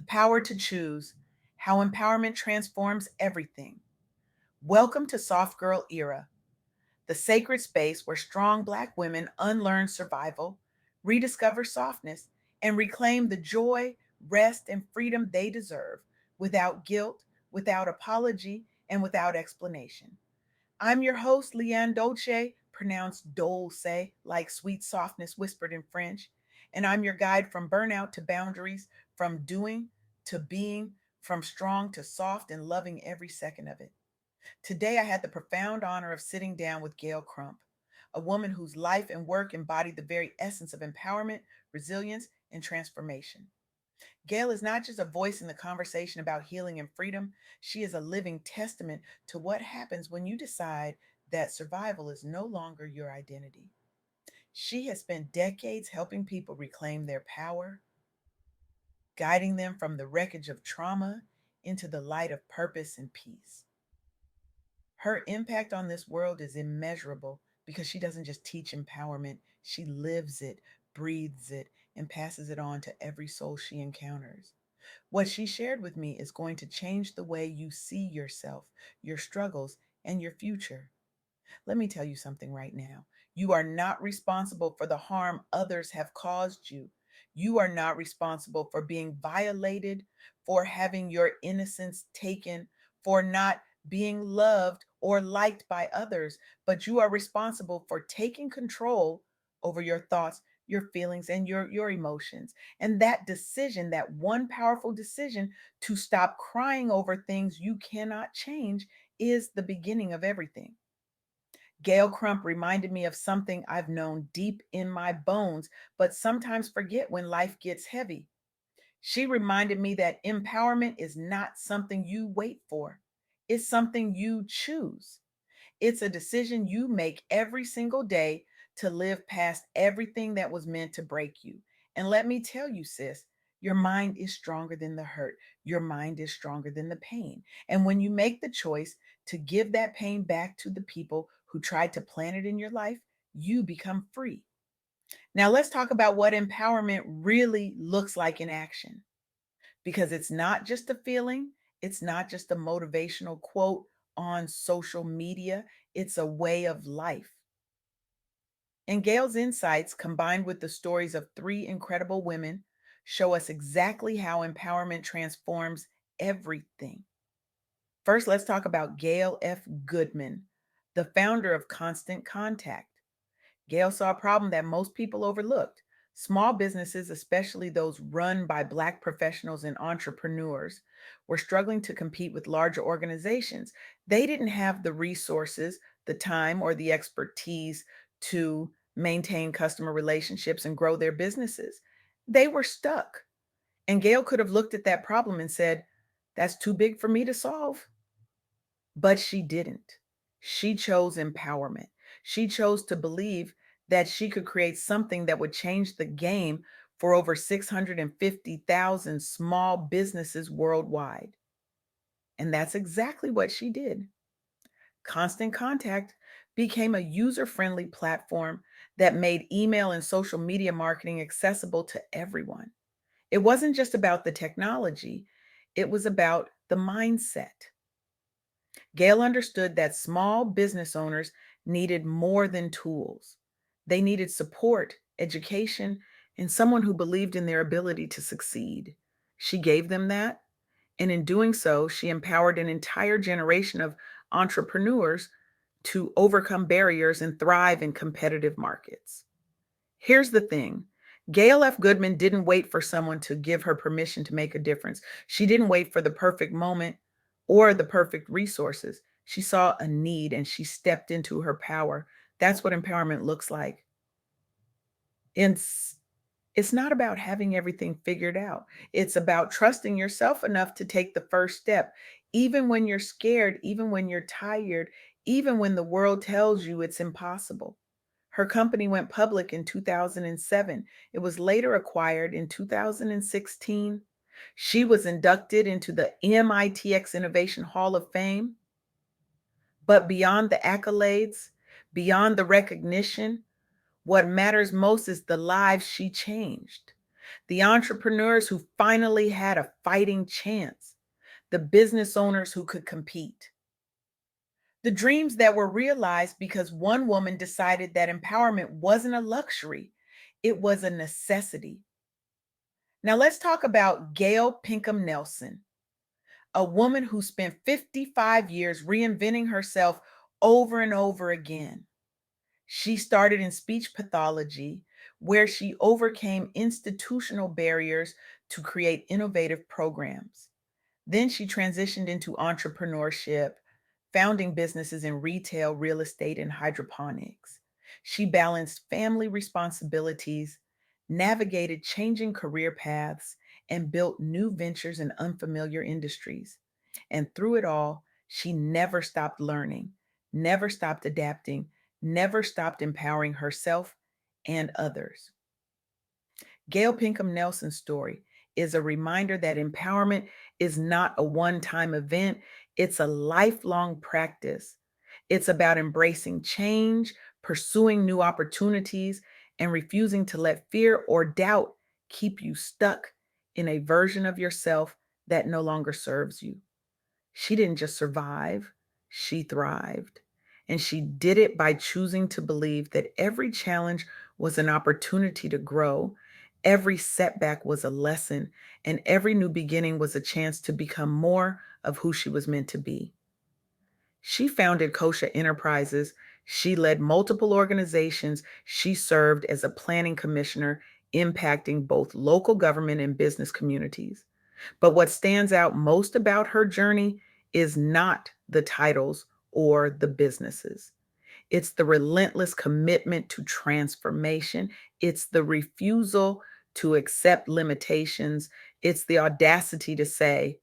The power to choose, how empowerment transforms everything. Welcome to Soft Girl Era, the sacred space where strong Black women unlearn survival, rediscover softness, and reclaim the joy, rest, and freedom they deserve without guilt, without apology, and without explanation. I'm your host, LeAnne Dolce, pronounced Dolce, like sweet softness whispered in French. And I'm your guide from burnout to boundaries, from doing to being, from strong to soft, and loving every second of it. Today, I had the profound honor of sitting down with Gail Crump, a woman whose life and work embodied the very essence of empowerment, resilience, and transformation. Gail is not just a voice in the conversation about healing and freedom, she is a living testament to what happens when you decide that survival is no longer your identity. She has spent decades helping people reclaim their power, guiding them from the wreckage of trauma into the light of purpose and peace. Her impact on this world is immeasurable because she doesn't just teach empowerment, she lives it, breathes it, and passes it on to every soul she encounters. What she shared with me is going to change the way you see yourself, your struggles, and your future. Let me tell you something right now. You are not responsible for the harm others have caused you. You are not responsible for being violated, for having your innocence taken, for not being loved or liked by others, but you are responsible for taking control over your thoughts, your feelings, and your emotions. And that decision, that one powerful decision to stop crying over things you cannot change, is the beginning of everything. Gail Crump reminded me of something I've known deep in my bones, but sometimes forget when life gets heavy. She reminded me that empowerment is not something you wait for, it's something you choose. It's a decision you make every single day to live past everything that was meant to break you. And let me tell you, sis, your mind is stronger than the hurt. Your mind is stronger than the pain. And when you make the choice to give that pain back to the people who tried to plant it in your life, you become free. Now, let's talk about what empowerment really looks like in action, because it's not just a feeling, it's not just a motivational quote on social media, it's a way of life. And Gail's insights, combined with the stories of three incredible women, show us exactly how empowerment transforms everything. First, let's talk about Gail F. Goodman, the founder of Constant Contact. Gail saw a problem that most people overlooked. Small businesses, especially those run by Black professionals and entrepreneurs, were struggling to compete with larger organizations. They didn't have the resources, the time, or the expertise to maintain customer relationships and grow their businesses. They were stuck. And Gail could have looked at that problem and said, "That's too big for me to solve." But she didn't. She chose empowerment. She chose to believe that she could create something that would change the game for over 650,000 small businesses worldwide. And that's exactly what she did. Constant Contact became a user friendly platform that made email and social media marketing accessible to everyone. It wasn't just about the technology, it was about the mindset. Gail understood that small business owners needed more than tools. They needed support, education, and someone who believed in their ability to succeed. She gave them that, and in doing so, she empowered an entire generation of entrepreneurs to overcome barriers and thrive in competitive markets. Here's the thing. Gail F. Goodman didn't wait for someone to give her permission to make a difference. She didn't wait for the perfect moment or the perfect resources. She saw a need and she stepped into her power. That's what empowerment looks like. And it's not about having everything figured out. It's about trusting yourself enough to take the first step, even when you're scared, even when you're tired, even when the world tells you it's impossible. Her company went public in 2007. It was later acquired in 2016. She was inducted into the MITx Innovation Hall of Fame. But beyond the accolades, beyond the recognition, what matters most is the lives she changed. the entrepreneurs who finally had a fighting chance, the business owners who could compete, the dreams that were realized because one woman decided that empowerment wasn't a luxury, it was a necessity. Now, let's talk about Gail Pinkham Nelson, a woman who spent 55 years reinventing herself over and over again. She started in speech pathology, where she overcame institutional barriers to create innovative programs. Then she transitioned into entrepreneurship, founding businesses in retail, real estate, and hydroponics. She balanced family responsibilities, navigated changing career paths, and built new ventures in unfamiliar industries. And through it all, she never stopped learning, never stopped adapting, never stopped empowering herself and others. Gail Pinkham Nelson's story is a reminder that empowerment is not a one time event, it's a lifelong practice. It's about embracing change, pursuing new opportunities, and refusing to let fear or doubt keep you stuck in a version of yourself that no longer serves you. She didn't just survive, she thrived. And she did it by choosing to believe that every challenge was an opportunity to grow, every setback was a lesson, and every new beginning was a chance to become more of who she was meant to be. She founded Kosha Enterprises. She led multiple organizations. She served as a planning commissioner, impacting both local government and business communities. But what stands out most about her journey is not the titles or the businesses. It's the relentless commitment to transformation. It's the refusal to accept limitations. It's the audacity to say,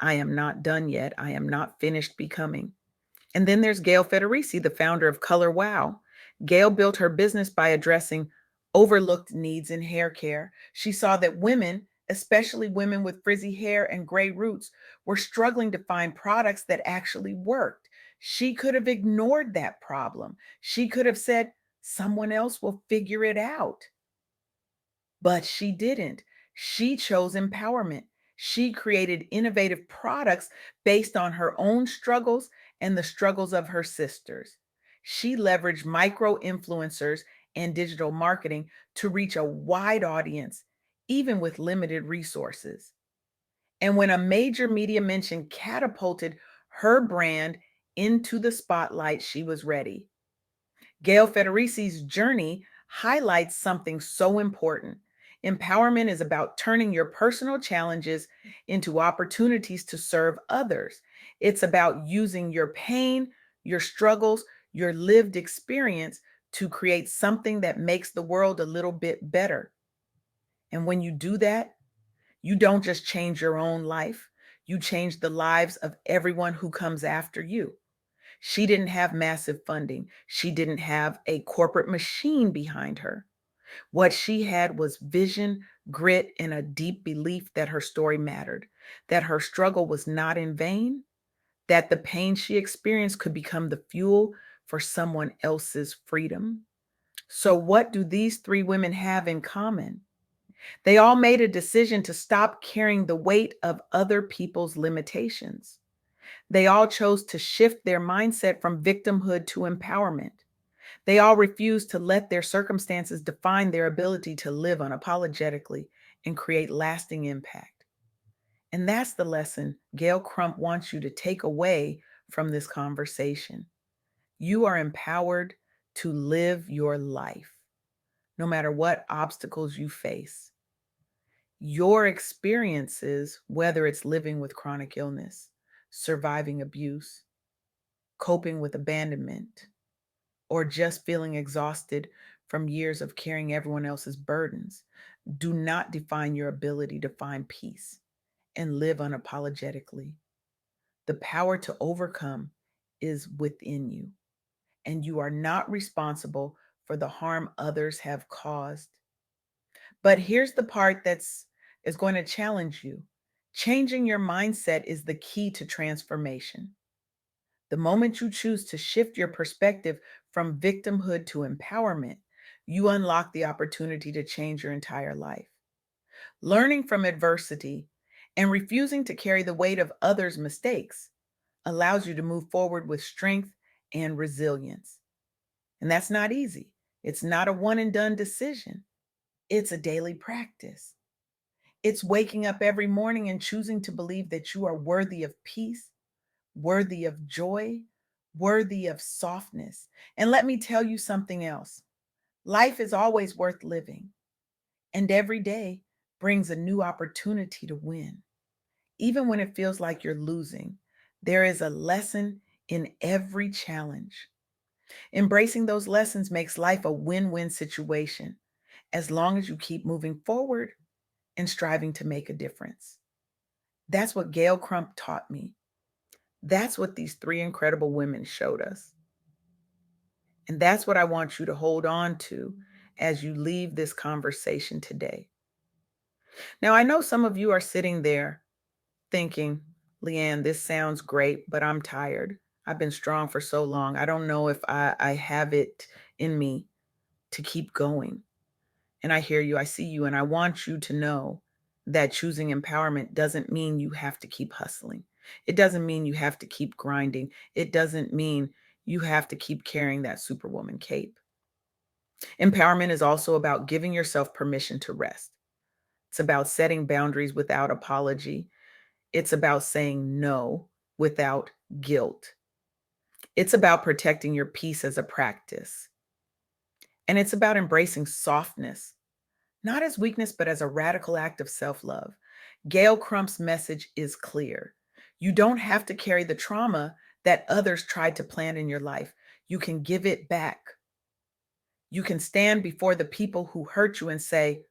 I am not done yet. I am not finished becoming. And then there's Gail Federici, the founder of Color Wow. Gail built her business by addressing overlooked needs in hair care. She saw that women, especially women with frizzy hair and gray roots, were struggling to find products that actually worked. She could have ignored that problem. She could have said, someone else will figure it out. But she didn't. She chose empowerment. She created innovative products based on her own struggles and the struggles of her sisters. She leveraged micro influencers and digital marketing to reach a wide audience, even with limited resources. And when a major media mention catapulted her brand into the spotlight, she was ready. Gail Federici's journey highlights something so important. Empowerment is about turning your personal challenges into opportunities to serve others. It's about using your pain, your struggles, your lived experience to create something that makes the world a little bit better. And when you do that, you don't just change your own life, you change the lives of everyone who comes after you. She didn't have massive funding. She didn't have a corporate machine behind her. What she had was vision, grit, and a deep belief that her story mattered, that her struggle was not in vain, that the pain she experienced could become the fuel for someone else's freedom. So, what do these three women have in common? They all made a decision to stop carrying the weight of other people's limitations. They all chose to shift their mindset from victimhood to empowerment. They all refused to let their circumstances define their ability to live unapologetically and create lasting impact. And that's the lesson Gail Crump wants you to take away from this conversation. You are empowered to live your life, no matter what obstacles you face. Your experiences, whether it's living with chronic illness, surviving abuse, coping with abandonment, or just feeling exhausted from years of carrying everyone else's burdens, do not define your ability to find peace and live unapologetically. The power to overcome is within you, and you are not responsible for the harm others have caused. But here's the part that's is going to challenge you. Changing your mindset is the key to transformation. The moment you choose to shift your perspective from victimhood to empowerment, you unlock the opportunity to change your entire life. Learning from adversity and refusing to carry the weight of others' mistakes allows you to move forward with strength and resilience. And that's not easy. It's not a one and done decision, it's a daily practice. It's waking up every morning and choosing to believe that you are worthy of peace, worthy of joy, worthy of softness. And let me tell you something else: life is always worth living, and every day brings a new opportunity to win. Even when it feels like you're losing, there is a lesson in every challenge. Embracing those lessons makes life a win win situation as long as you keep moving forward and striving to make a difference. That's what Gail Crump taught me. That's what these three incredible women showed us. And that's what I want you to hold on to as you leave this conversation today. Now, I know some of you are sitting there thinking, LeAnne, this sounds great, but I'm tired. I've been strong for so long. I don't know if I have it in me to keep going. And I hear you, I see you, and I want you to know that choosing empowerment doesn't mean you have to keep hustling. It doesn't mean you have to keep grinding. It doesn't mean you have to keep carrying that superwoman cape. Empowerment is also about giving yourself permission to rest. It's about setting boundaries without apology. It's about saying no without guilt. It's about protecting your peace as a practice. And it's about embracing softness, not as weakness, but as a radical act of self love. Gail Crump's message is clear. You don't have to carry the trauma that others tried to plant in your life. You can give it back. You can stand before the people who hurt you and say,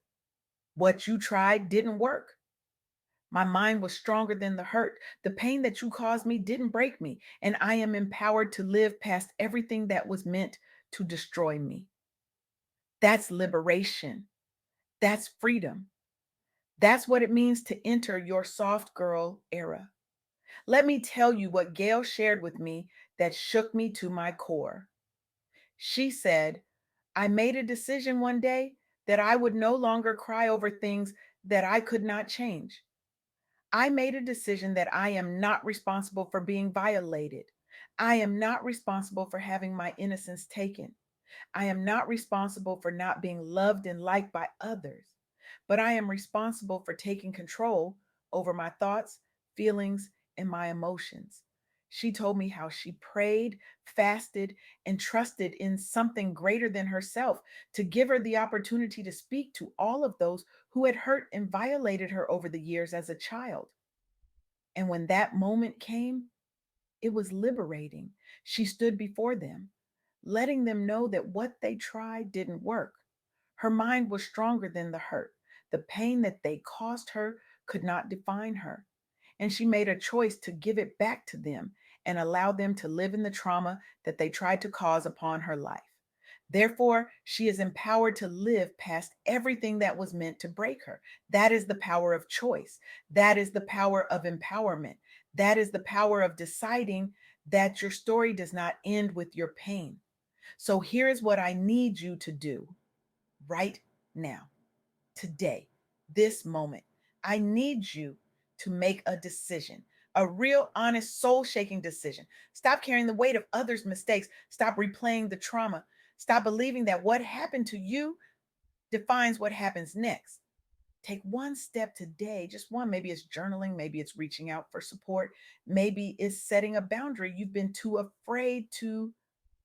what you tried didn't work. My mind was stronger than the hurt. The pain that you caused me didn't break me, and I am empowered to live past everything that was meant to destroy me. That's liberation. That's freedom. That's what it means to enter your soft girl era. Let me tell you what Gail shared with me that shook me to my core. She said, I made a decision one day that I would no longer cry over things that I could not change. I made a decision that I am not responsible for being violated. I am not responsible for having my innocence taken. I am not responsible for not being loved and liked by others, but I am responsible for taking control over my thoughts, feelings, and my emotions. She told me how she prayed, fasted, and trusted in something greater than herself to give her the opportunity to speak to all of those who had hurt and violated her over the years as a child. And when that moment came, it was liberating. She stood before them, letting them know that what they tried didn't work. Her mind was stronger than the hurt. The pain that they caused her could not define her. And she made a choice to give it back to them and allow them to live in the trauma that they tried to cause upon her life. Therefore, she is empowered to live past everything that was meant to break her. That is the power of choice. That is the power of empowerment. That is the power of deciding that your story does not end with your pain. So here is what I need you to do right now, today, this moment. I need you to make a decision, a real, honest, soul shaking decision. Stop carrying the weight of others' mistakes. Stop replaying the trauma. Stop believing that what happened to you defines what happens next. Take one step today, just one. Maybe it's journaling, maybe it's reaching out for support, maybe it's setting a boundary you've been too afraid to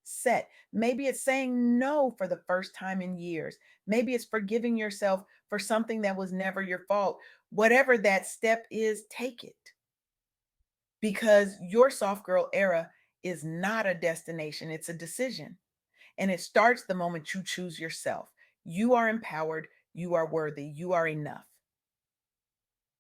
set. Maybe it's saying no for the first time in years. Maybe it's forgiving yourself for something that was never your fault. Whatever that step is, take it, because your soft girl era is not a destination, it's a decision. And it starts the moment you choose yourself. You are empowered, you are worthy, you are enough.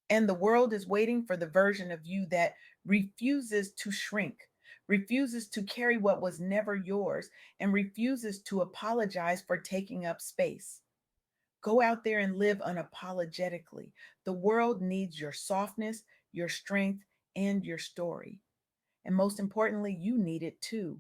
And the world is waiting for the version of you that refuses to shrink, refuses to carry what was never yours, and refuses to apologize for taking up space. Go out there and live unapologetically. The world needs your softness, your strength, and your story. And most importantly, you need it too.